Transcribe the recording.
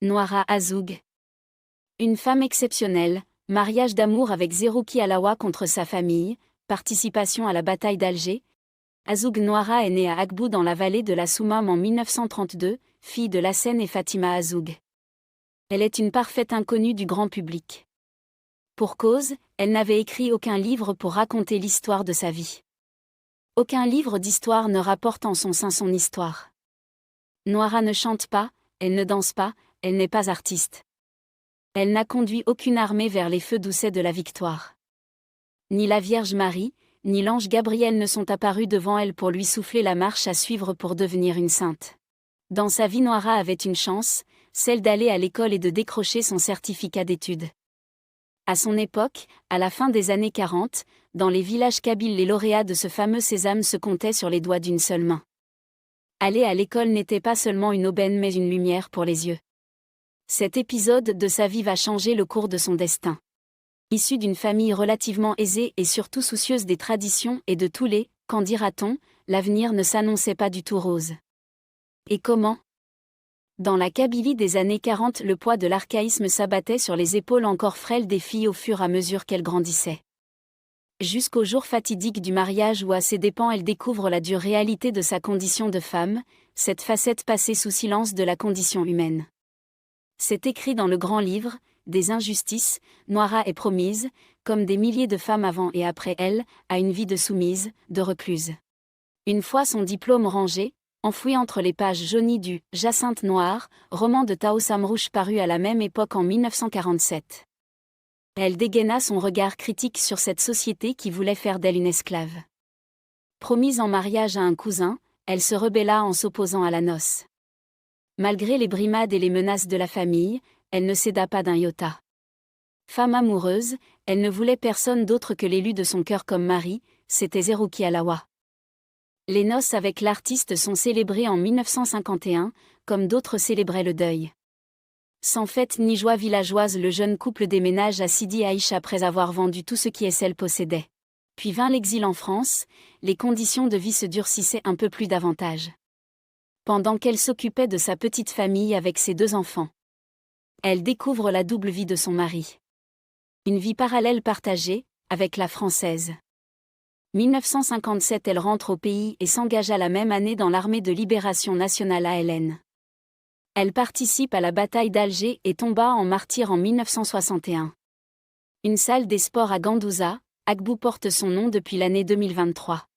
Noira Azoug. Une femme exceptionnelle, mariage d'amour avec Zerouki Alawa contre sa famille, participation à la bataille d'Alger. Azoug Noira est née à Agbou dans la vallée de la Soummam en 1932, fille de Lassène et Fatima Azoug. Elle est une parfaite inconnue du grand public. Pour cause, elle n'avait écrit aucun livre pour raconter l'histoire de sa vie. Aucun livre d'histoire ne rapporte en son sein son histoire. Noira ne chante pas, elle ne danse pas, elle n'est pas artiste. Elle n'a conduit aucune armée vers les feux doucets de la victoire. Ni la Vierge Marie, ni l'ange Gabriel ne sont apparus devant elle pour lui souffler la marche à suivre pour devenir une sainte. Dans sa vie, Noira avait une chance, celle d'aller à l'école et de décrocher son certificat d'études. À son époque, à la fin des années 40, dans les villages kabyles, les lauréats de ce fameux sésame se comptaient sur les doigts d'une seule main. Aller à l'école n'était pas seulement une aubaine mais une lumière pour les yeux. Cet épisode de sa vie va changer le cours de son destin. Issue d'une famille relativement aisée et surtout soucieuse des traditions et de tous les, qu'en dira-t-on, l'avenir ne s'annonçait pas du tout rose. Et comment ? Dans la Kabylie des années 40, le poids de l'archaïsme s'abattait sur les épaules encore frêles des filles au fur et à mesure qu'elles grandissaient. Jusqu'au jour fatidique du mariage où à ses dépens elle découvre la dure réalité de sa condition de femme, cette facette passée sous silence de la condition humaine. C'est écrit dans le grand livre, des injustices, Noira est promise, comme des milliers de femmes avant et après elle, à une vie de soumise, de recluse. Une fois son diplôme rangé, enfoui entre les pages jaunies du « Jacinthe noire », roman de Tao Samrouche paru à la même époque en 1947. Elle dégaina son regard critique sur cette société qui voulait faire d'elle une esclave. Promise en mariage à un cousin, elle se rebella en s'opposant à la noce. Malgré les brimades et les menaces de la famille, elle ne céda pas d'un iota. Femme amoureuse, elle ne voulait personne d'autre que l'élu de son cœur comme mari, c'était Zerouki Alawa. Les noces avec l'artiste sont célébrées en 1951, comme d'autres célébraient le deuil. Sans fête ni joie villageoise, le jeune couple déménage à Sidi Aïch après avoir vendu tout ce qu'elle possédait. Puis vint l'exil en France, les conditions de vie se durcissaient un peu plus davantage. Pendant qu'elle s'occupait de sa petite famille avec ses 2 enfants, elle découvre la double vie de son mari. Une vie parallèle partagée, avec la Française. 1957, elle rentre au pays et s'engagea la même année dans l'armée de libération nationale ALN. Elle participe à la bataille d'Alger et tomba en martyr en 1961. Une salle des sports à Gandouza, Agbou porte son nom depuis l'année 2023.